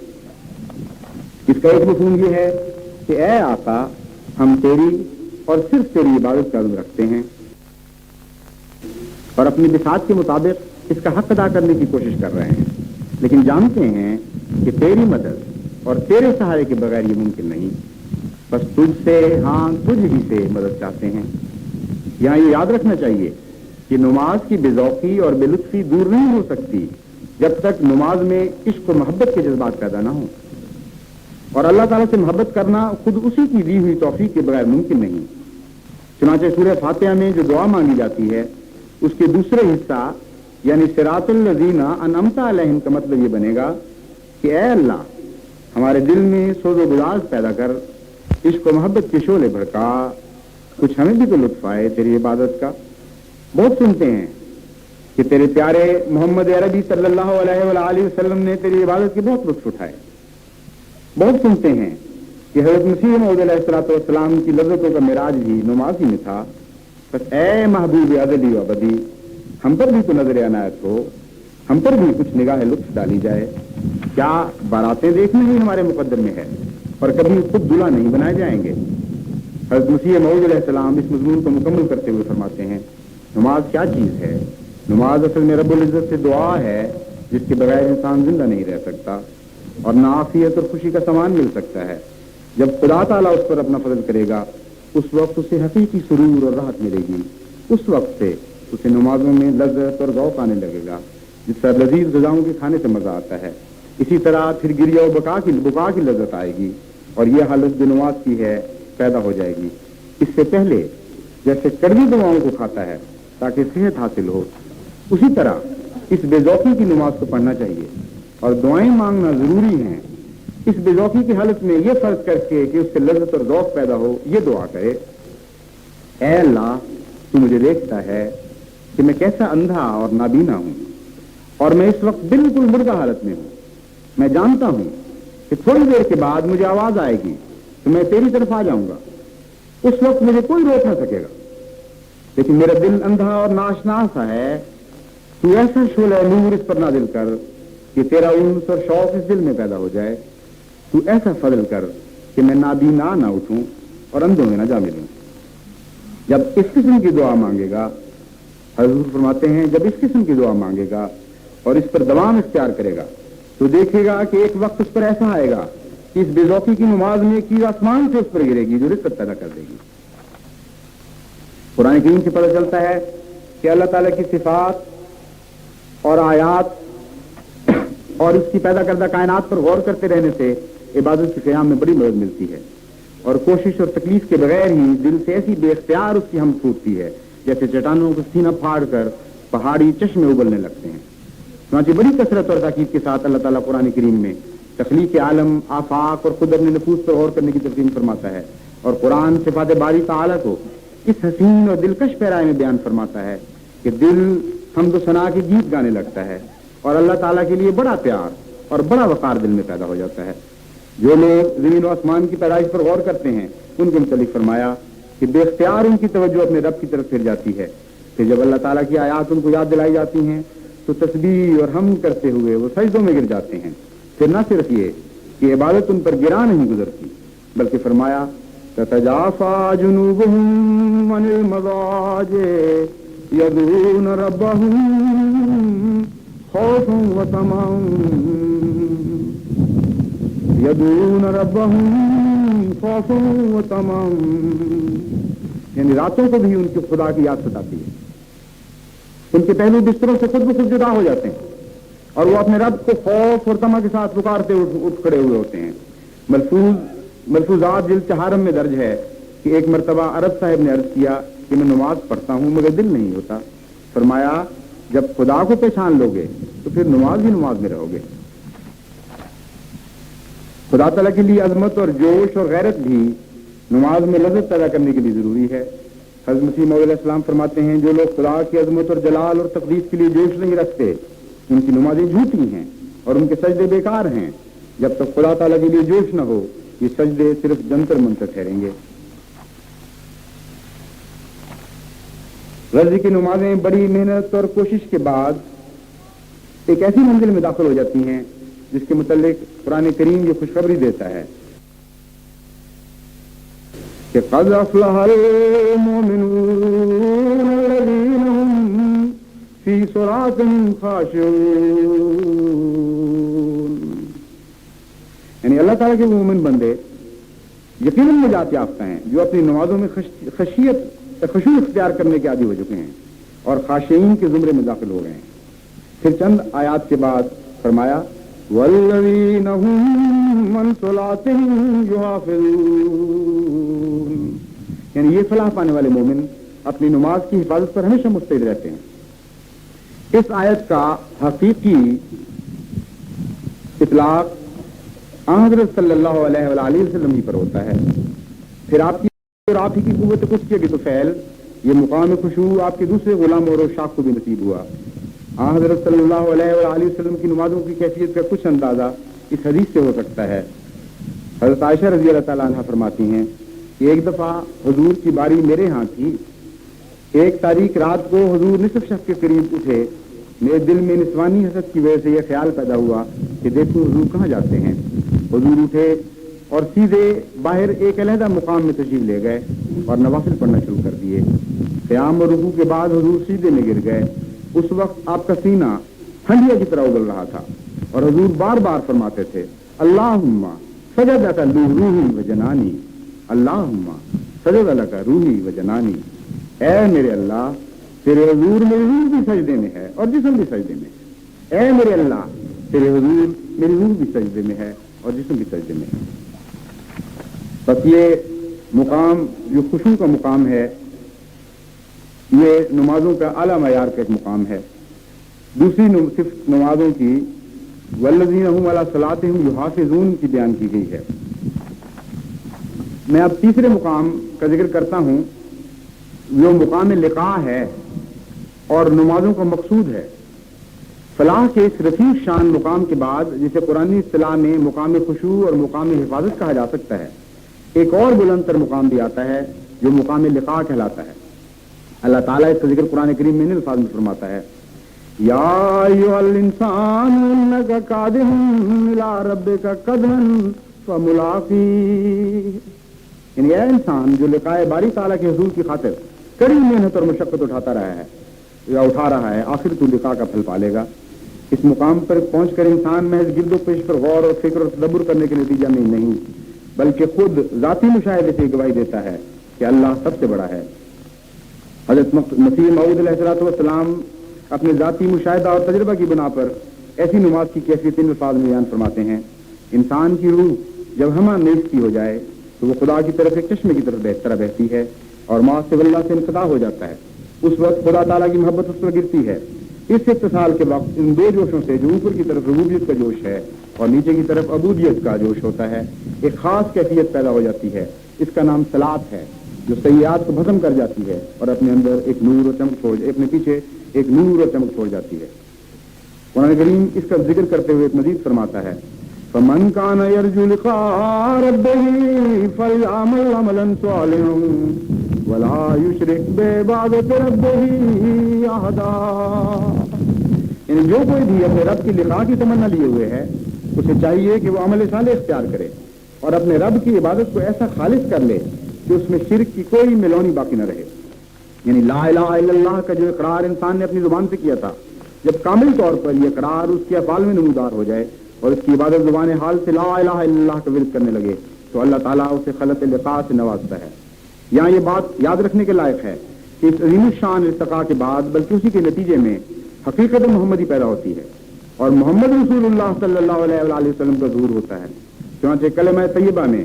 اس کا ایک مفہوم یہ ہے کہ اے آقا ہم تیری اور صرف تیری عبادت کا عزم رکھتے ہیں اور اپنی بساط کے مطابق اس کا حق ادا کرنے کی کوشش کر رہے ہیں، لیکن جانتے ہیں کہ تیری مدد اور تیرے سہارے کے بغیر یہ ممکن نہیں، بس تجھ سے، ہاں تجھ ہی سے مدد چاہتے ہیں۔ یہاں یہ یاد رکھنا چاہیے کہ نماز کی بے ذوقی اور بے لطفی دور نہیں ہو سکتی جب تک نماز میں عشق و محبت کے جذبات پیدا نہ ہوں، اور اللہ تعالیٰ سے محبت کرنا خود اسی کی دی ہوئی توفیق کے بغیر ممکن نہیں۔ چنانچہ سورہ فاتحہ میں جو دعا مانگی جاتی ہے اس کے دوسرے حصہ یعنی صراط الذین انعمت علیہم کا مطلب یہ بنے گا کہ اے اللہ ہمارے دل میں سوز و گلاز پیدا کر، عشق و محبت کے شعلے بھڑکا، کچھ ہمیں بھی تو لطف آئے تیری عبادت کا۔ بہت سنتے ہیں کہ تیرے پیارے محمد عربی صلی اللہ علیہ وآلہ وسلم نے تیری عبادت کے بہت لطف اٹھائے۔ بہت سنتے ہیں کہ حضرت مسیح موعود علیہ السلام کی لذتوں کا معراج بھی نماز ہی میں تھا۔ بس اے محبوب ازلی و ابدی ہم پر بھی تو نظر عنایت ہو، ہم پر بھی کچھ نگاہ لطف ڈالی جائے۔ کیا باراتیں دیکھنا ہی ہمارے مقدر میں ہے اور کبھی خود دلہا نہیں بنائے جائیں گے؟ حضرت مسیح موعود علیہ السلام اس مضمون کو مکمل کرتے ہوئے فرماتے ہیں نماز کیا چیز ہے؟ نماز اصل میں رب العزت سے دعا ہے جس کے بغیر انسان زندہ نہیں رہ سکتا اور نہ عافیت اور خوشی کا سامان مل سکتا ہے۔ جب خدا تعالیٰ اس پر اپنا فضل کرے گا اس وقت اسے حقیقی سرور اور راحت ملے گی، اس وقت سے اسے نمازوں میں لذت اور ذوق آنے لگے گا جس طرح لذیذ غذاؤں کے کھانے سے مزہ آتا ہے، اسی طرح پھر گریہ و بکا کی لذت آئے گی اور یہ حالت جو نماز کی ہے پیدا ہو جائے گی۔ اس سے پہلے جیسے کڑوی دواؤں کو کھاتا ہے تاکہ صحت حاصل ہو، اسی طرح اس بے ذوقی کی نماز کو پڑھنا چاہیے اور دعائیں مانگنا ضروری ہیں۔ اس بے ذوقی کی حالت میں یہ فرض کر کے کہ اس سے لذت اور ذوق پیدا ہو، یہ دعا کرے اے اللہ تو مجھے دیکھتا ہے کہ میں کیسا اندھا اور نابینا ہوں اور میں اس وقت بالکل مردہ حالت میں ہوں۔ میں جانتا ہوں کہ تھوڑی دیر کے بعد مجھے آواز آئے گی تو میں تیری طرف آ جاؤں گا، اس وقت مجھے کوئی روک نہ سکے گا، لیکن میرا دل اندھا اور ناشنا سا ہے۔ تو ایسا شعلہ نور اس پر نازل کر کہ تیرا انس اور شوق اس دل میں پیدا ہو جائے۔ تو ایسا فضل کر کہ میں نابینا نہ اٹھوں اور اندھوں میں نہ جا ملوں۔ جب اس قسم کی دعا مانگے گا، حضور فرماتے ہیں جب اس قسم کی دعا مانگے گا اور اس پر دوام اختیار کرے گا تو دیکھے گا کہ ایک وقت اس پر ایسا آئے گا کہ اس بے ذوقی کی نماز میں چیز آسمان سے اس پر گرے گی جو رزق پیدا کر دے گی۔ قرآن کریم سے پتہ چلتا ہے کہ اللہ تعالیٰ کی صفات اور آیات اور اس کی پیدا کردہ کائنات پر غور کرتے رہنے سے عبادت کے قیام میں بڑی مدد ملتی ہے، اور کوشش اور تکلیف کے بغیر ہی دل سے ایسی بے اختیار اس کی ہم پھوٹتی ہے جیسے چٹانوں کو سینہ پھاڑ کر پہاڑی چشمے ابلنے لگتے ہیں۔ چنانچہ بڑی کثرت اور تاکید کے ساتھ اللہ تعالیٰ قرآن کریم میں تخلیق عالم، آفاق اور خود اپنے نفوس پر غور کرنے کی تلقین فرماتا ہے، اور قرآن صفات باری تعالیٰ کو اس حسین اور دلکش پیرائے میں بیان فرماتا ہے کہ دل حمد و ثنا کے گیت گانے لگتا ہے اور اللہ تعالیٰ کے لیے بڑا پیار اور بڑا وقار دل میں پیدا ہو جاتا ہے۔ جو لوگ زمین و آسمان کی پیدائش پر غور کرتے ہیں ان کے متعلق فرمایا کہ بے اختیار ان کی توجہ اپنے رب کی طرف پھر جاتی ہے کہ جب اللہ تعالیٰ کی آیات ان کو یاد دلائی جاتی ہیں تو تسبیح اور حمد کرتے ہوئے وہ سجدوں میں گر جاتے ہیں۔ پھر نہ صرف یہ کہ عبادت ان پر گرا نہیں گزرتی بلکہ فرمایا تتجافى جنوبهم عن المضاجع يدعون ربهم خوفا وطمعا يدعون ربهم خوفا وطمعا، یعنی راتوں کو بھی ان کی خدا کی یاد ستاتی ہے، ان کے پہلو بستروں سے خود بخود جدا ہو جاتے ہیں اور وہ اپنے رب کو خوف اور طمع کے ساتھ پکارتے اٹھ کھڑے ہوئے ہوتے ہیں۔ ملفوظات جلد چہارم میں درج ہے کہ ایک مرتبہ عرب صاحب نے عرض کیا کہ میں نماز پڑھتا ہوں مگر دل نہیں ہوتا۔ فرمایا جب خدا کو پہچان لوگے تو پھر نماز ہی نماز میں رہو گے. خدا تعالیٰ کے لیے عظمت اور جوش اور غیرت بھی نماز میں لذت پیدا کرنے کے لیے ضروری ہے. حضرت مسیح موعود علیہ السلام فرماتے ہیں جو لوگ خدا کی عظمت اور جلال اور تقدیس کے لیے جوش نہیں رکھتے ان کی نمازیں جھوٹی ہیں اور ان کے سجدے بیکار ہیں. جب تک خدا تعالیٰ کے لیے جوش نہ ہو یہ سجدے صرف جنتر منتر ٹھہریں گے. غرض کی نمازیں بڑی محنت اور کوشش کے بعد ایک ایسی منزل میں داخل ہو جاتی ہیں جس کے متعلق قرآن کریم یہ خوشخبری دیتا ہے کہ قد افلح المؤمنون الذین هم فی صلاتهم خاشعون. یعنی اللہ تعالیٰ کے وہ مومن بندے یقیناً نجات یافتہ ہیں جو اپنی نمازوں میں خشوع اختیار کرنے کے عادی ہو چکے ہیں اور خاشعین کے زمرے میں داخل ہو گئے ہیں. پھر چند آیات کے بعد فرمایا والذین هم عن صلاتهم یحافظون. یعنی یہ فلاح پانے والے مومن اپنی نماز کی حفاظت پر ہمیشہ مستعد رہتے ہیں. اس آیت کا حقیقی اطلاق حضرت صلی اللہ علیہ وآلہ وسلم ہی پر ہوتا ہے. پھر آپ کی اور آپ ہی کی قوت قدسیہ کی تو فعل یہ مقام خشوع آپ کے دوسرے غلام اور شاخ کو بھی نصیب ہوا. حضرت صلی اللہ علیہ وآلہ وسلم کی نمازوں کی کیفیت کا کچھ اندازہ اس حدیث سے ہو سکتا ہے. حضرت عائشہ رضی اللہ تعالیٰ عنہ فرماتی ہیں کہ ایک دفعہ حضور کی باری میرے ہاں تھی. ایک تاریخ رات کو حضور نصف شب کے قریب اٹھے. میرے دل میں نسوانی حسد کی وجہ سے یہ خیال پیدا ہوا کہ دیکھو حضور کہاں جاتے ہیں. حضور اٹھے اور سیدھے باہر ایک علیحدہ مقام میں تشریف لے گئے اور نوافل پڑھنا شروع کر دیے. قیام اور رکوع کے بعد حضور سیدھے میں گر گئے. اس وقت آپ کا سینہ ہنڈیا کی طرح اگل رہا تھا اور حضور بار بار فرماتے تھے اللہم سجد لک روحی و جنانی، اللہم سجد لک روحی و جنانی. اے میرے اللہ تیرے حضور میری روح بھی سجدے میں ہے اور جسم بھی سجدے میں ہے. اے میرے اللہ تیرے حضور میری روح بھی سجدے میں ہے اور جسم بھی سجدے میں ہے. بس یہ مقام جو خشوع کا مقام ہے یہ نمازوں کا اعلیٰ معیار کا ایک مقام ہے. دوسری صرف نمازوں کی والذین هم علی صلاتهم یحافظون کی بیان کی گئی ہے. میں اب تیسرے مقام کا ذکر کرتا ہوں جو مقام لقاء ہے اور نمازوں کا مقصود ہے. فلاح کے اس رفیع شان مقام کے بعد جسے قرآنی اصطلاح میں مقام خشوع اور مقام حفاظت کہا جا سکتا ہے ایک اور بلند تر مقام بھی آتا ہے جو مقام لقاء کہلاتا ہے. اللہ تعالیٰ اس کا ذکر قرآن کریم میں الفاظ میں فرماتا ہے یا ایھا الانسان انک قادح الی ربک قدما فملاقیہ. یعنی اے انسان جو لقاء باری تعالیٰ کے حضور کی خاطر کڑی محنت اور مشقت اٹھاتا رہا ہے یا اٹھا رہا ہے آخر تو لقاء کا پھل پالے گا. اس مقام پر پہنچ کر انسان محض گرد و پیش پر غور اور فکر اور تدبر کرنے کے نتیجہ میں نہیں بلکہ خود ذاتی مشاہدے سے گواہی دیتا ہے کہ اللہ سب سے بڑا ہے. حضرت مسیح موعود علیہ السلام اپنے ذاتی مشاہدہ اور تجربہ کی بنا پر ایسی نماز کی کیفیت ان الفاظ میں بیان فرماتے ہیں انسان کی روح جب ہمہ نیستی ہو جائے تو وہ خدا کی طرف ایک چشمے کی طرف بہتی ہے اور معاصی اللہ سے انقطاع ہو جاتا ہے. اس وقت خدا تعالیٰ کی محبت اس پر گرتی ہے. اس اتصال کے وقت ان دو جوشوں سے جو اوپر کی طرف ربوبیت کا جوش ہے اور نیچے کی طرف عبودیت کا جوش ہوتا ہے ایک خاص کیفیت پیدا ہو جاتی ہے. اس کا نام صلاۃ ہے جو سیئات کو ختم کر جاتی ہے اور اپنے اندر ایک نور اور چمک چھوڑ اپنے پیچھے ایک نور اور چمک چھوڑ جاتی ہے. قرآن کریم اس کا ذکر کرتے ہوئے مزید فرماتا ہے فمن کان یرجو لقاء ربہ فلیعمل عملا صالحا ولا یشرک بعبادۃ ربہ احدا. یعنی جو کوئی بھی اپنے رب کی لقاء کی تمنا لیے ہوئے ہے اسے چاہیے کہ وہ عمل صالح اختیار کرے اور اپنے رب کی عبادت کو ایسا خالص کر لے کہ اس میں شرک کی کوئی ملونی باقی نہ رہے. یعنی لا الہ الا اللہ کا جو اقرار انسان نے اپنی زبان سے کیا تھا جب کامل طور پر یہ اقرار اس کے افعال میں نمودار ہو جائے اور اس کی عبادت زبان حال سے لا الہ الا اللہ کا ورد کرنے لگے تو اللہ تعالیٰ اسے خلط لقاء سے نوازتا ہے. یہاں یہ بات یاد رکھنے کے لائق ہے کہ اس عظیم الشان ارتقاء کے بعد بلکہ اسی کے نتیجے میں حقیقت محمدی پیدا ہوتی ہے اور محمد رسول اللہ صلی اللہ علیہ وآلہ وسلم کا ظہور ہوتا ہے. چنانچہ کلمہ طیبہ میں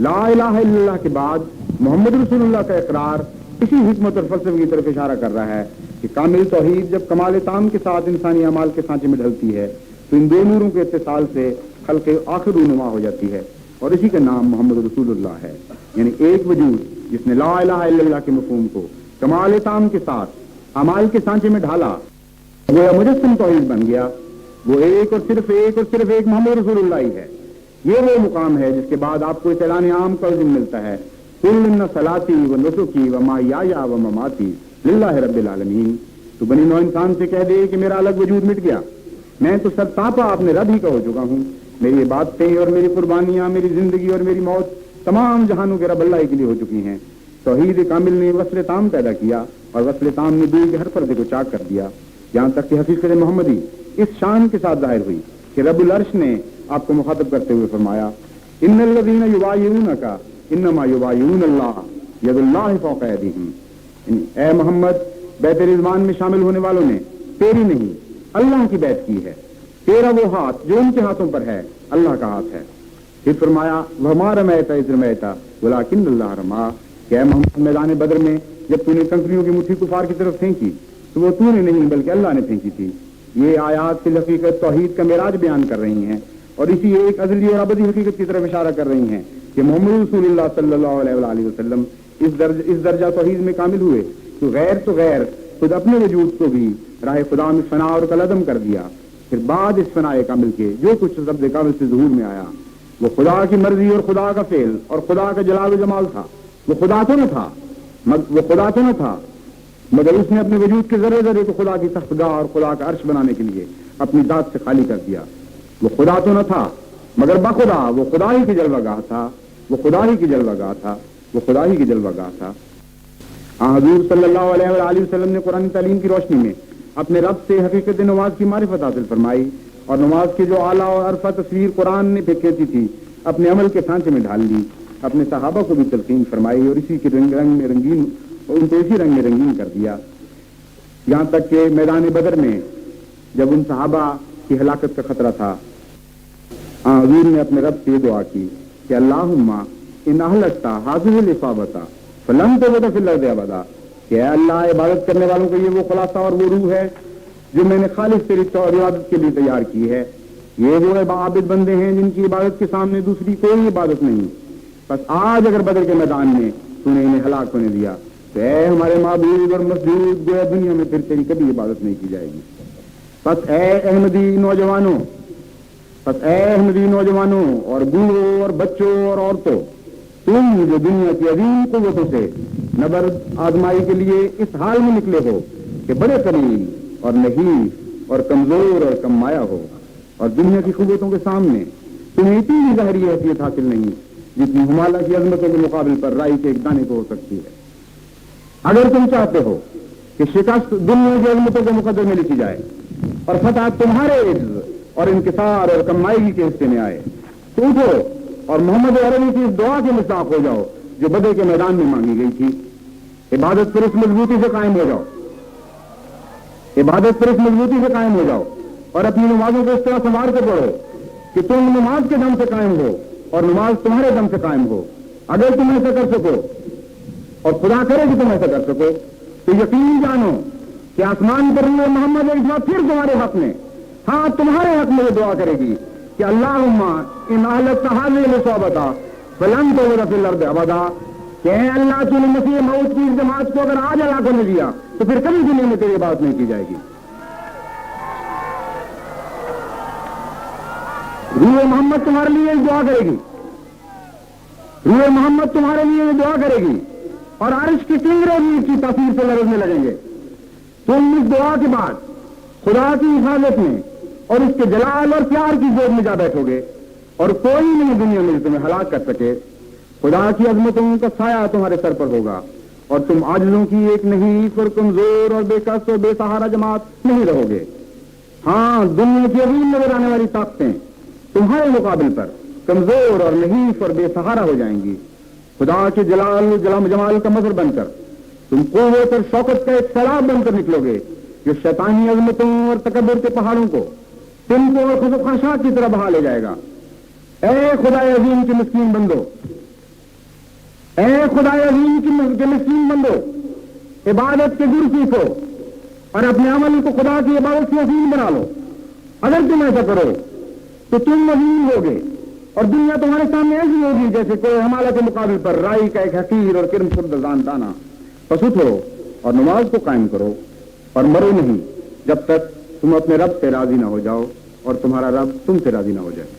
لا الہ الا اللہ کے بعد محمد رسول اللہ کا اقرار اسی حکمت اور فلسفے کی طرف اشارہ کر رہا ہے کہ کہ کامل توحید جب کمال تام کے ساتھ انسانی اعمال کے سانچے میں ڈھلتی ہے تو ان دو نوروں کے اتصال سے خلق آخر رونما ہو جاتی ہے، اور اسی کا نام محمد رسول اللہ ہے، یعنی ایک وجود جس نے لا الہ الا اللہ کے مفہوم کو کمال تام کے ساتھ اعمال کے سانچے میں ڈھالا، وہ مجسم توحید بن گیا، وہ ایک اور صرف ایک محمد رسول اللہ ہی ہے۔ یہ وہ مقام ہے جس کے بعد آپ کو اعلان عام کا عزم ملتا ہے، قل ان صلاتی و نسکی و محیای و مماتی للہ رب العالمین۔ تو بنی نوع انسان سے کہہ دے کہ میرا الگ وجود مٹ گیا، میں تو سب تاپا اپنے رب ہی کا ہو چکا ہوں، میری عبادتیں اور میری قربانیاں، میری زندگی اور میری موت تمام جہانوں کے رب اللہ کے لیے ہو چکی ہیں۔ توحید کامل نے وصل تام پیدا کیا، اور وصل تام نے دل کے ہر پردے کو چاک کر دیا، یہاں تک کہ حقیقت محمدی اس شان کے ساتھ ظاہر ہوئی کہ رب العرش نے آپ کو مخاطب کرتے ہوئے فرمایا، ان الذین یبایعونک انما یبایعون اللہ ید اللہ فوق ایدیہم۔ اے محمد، بیعت رضوان میں شامل ہونے والوں نے تیری نہیں اللہ کی بیعت کی ہے، تیرا وہ ہاتھ جو ان کے ہاتھوں پر ہے اللہ کا ہاتھ ہے۔ پھر فرمایا وما رمیت اذ رمیت ولکن اللہ رما، کہ اے محمد میدان بدر میں جب تو نے کنکریوں کی مٹھی کفار کی طرف پھینکی تو وہ تو نے نہیں بلکہ اللہ نے پھینکی تھی۔ یہ آیات فی الحقیقت توحید کا معراج بیان کر رہی ہیں، اور اسی ایک ازلی اور ابدی حقیقت کی طرف اشارہ کر رہی ہیں کہ محمد رسول اللہ صلی اللہ علیہ وآلہ وسلم اس درجہ توحید میں کامل ہوئے تو غیر خود اپنے وجود کو بھی راہ خدا میں فنا اور قلعدم کر دیا۔ پھر بعد اس فنا کامل کے جو کچھ ضبط کامل سے ظہور میں آیا وہ خدا کی مرضی اور خدا کا فعل اور خدا کا جلال و جمال تھا۔ وہ خدا تو نہ تھا مگر اس نے اپنے وجود کے ذرے ذرے کو خدا کی تختگاہ اور خدا کا عرش بنانے کے لیے اپنی ذات سے خالی کر دیا۔ وہ خدا تو نہ تھا مگر بخدا وہ خدا ہی کی جلوہ گاہ تھا، حضور صلی اللہ علیہ وآلہ وسلم نے قرآن تعلیم کی روشنی میں اپنے رب سے حقیقت نماز کی معرفت حاصل فرمائی، اور نماز کی جو اعلیٰ اور عرفہ تصویر قرآن نے پھینکی تھی اپنے عمل کے سانچے میں ڈھال لی، اپنے صحابہ کو بھی تلقین فرمائی اور اسی کے رنگ میں رنگین کر دیا، یہاں تک کہ میدان بدر میں جب ان صحابہ کی ہلاکت کا خطرہ تھا، حضور نے اپنے رب سے یہ دعا کی کہ اللہم ان اہلکتا حاضر الافابتا فلم تو فی الارض ابدا، کہ اے اللہ عبادت کرنے والوں کو یہ وہ خلاصہ اور وہ روح ہے جو میں نے خالص تیری عبادت کے لیے تیار کی ہے۔ یہ وہ عابد بندے ہیں جن کی عبادت کے سامنے دوسری کوئی عبادت نہیں، بس آج اگر بدر کے میدان میں تو نے انہیں ہلاک ہونے دیا تو اے ہمارے معبود اور مسجود گویا دنیا میں پھر تیری کبھی عبادت نہیں کی جائے گی۔ بس اے احمدی نوجوانوں اور بوڑھوں اور بچوں اور عورتوں، تم جو دنیا کی عظیم قوتوں سے نبرد آزمائی کے لیے اس حال میں نکلے ہو کہ بڑے قلیل اور نحیف اور کمزور اور کم مایہ ہو، اور دنیا کی قوتوں کے سامنے تمہیں اتنی ظاہری حیثیت حاصل نہیں جتنی ہمالیہ کی عظمتوں کے مقابل پر رائی کے ایک دانے کو ہو سکتی ہے۔ اگر تم چاہتے ہو کہ شکست دنیا کی عظمتوں کے مقدر میں لکھی جائے اور فتح تمہارے عز اور انکسار اور کمائیگی کے حصے میں آئے تو اٹھو اور محمد عربی کی اس دعا کے مصداق ہو جاؤ جو بدر کے میدان میں مانگی گئی تھی، عبادت پر اس مضبوطی سے قائم ہو جاؤ اور اپنی نمازوں کو اس طرح سنوار کے پڑھو کہ تم نماز کے دم سے قائم ہو اور نماز تمہارے دم سے قائم ہو۔ اگر تم ایسا کر سکو اور خدا کرے کہ تم ایسا کر سکو تو یقین جانو کہ آسمان پر روح محمد ایک بار پھر تمہارے حق میں، ہاں تمہارے حق میں یہ دعا کرے گی کہ اللہم ان اہلکت ہذہ الصحبۃ فلن تضر فی الارض ابدا، کہ اے اللہ تو نے مسیح موعود کی اس جماعت کو اگر آج ہلاک ہونے دیا تو پھر کبھی دنیا میں تیری بات نہیں کی جائے گی۔ روح محمد تمہارے لیے دعا کرے گی اور عرش کی کنگرے بھی اس کی تاثیر سے لرزنے لگیں گے۔ تم اس دعا کے بعد خدا کی حفاظت میں اور اس کے جلال اور پیار کی گود میں جا بیٹھو گے، اور کوئی نہیں دنیا میں تمہیں ہلاک کر سکے۔ خدا کی عظمتوں کا سایہ تمہارے سر پر ہوگا اور تم عاجزوں کی ایک نحیف اور کمزور اور بے کس اور بے سہارا جماعت نہیں رہو گے۔ ہاں دنیا کی عظیم نظر آنے والی طاقتیں تمہارے مقابل پر کمزور اور نحیف اور بے سہارا ہو جائیں گی۔ خدا کے جمال کا مظہر بن کر تم قوت اور شوکت کا ایک سیلاب بن کر نکلو گے جو شیطانی عظمتوں اور تکبر کے پہاڑوں کو تم کو اور خزو خاشاک کی طرح بہا لے جائے گا۔ اے خدا عظیم کے مسکین بندو، عبادت کے گر سیکھو اور اپنے عمل کو خدا کی عبادت سے حسین بنا لو. اگر تم ایسا کرو تو تم مزین ہوگے اور دنیا تمہارے سامنے ایسی ہوگی جیسے کوئی ہمالہ کے مقابل پر رائی کا ایک حقیر اور کرم شدہ دانا. پس اٹھو اور نماز کو قائم کرو اور مرو نہیں جب تک تم اپنے رب سے راضی نہ ہو جاؤ اور تمہارا رب تم سے راضی نہ ہو جائے.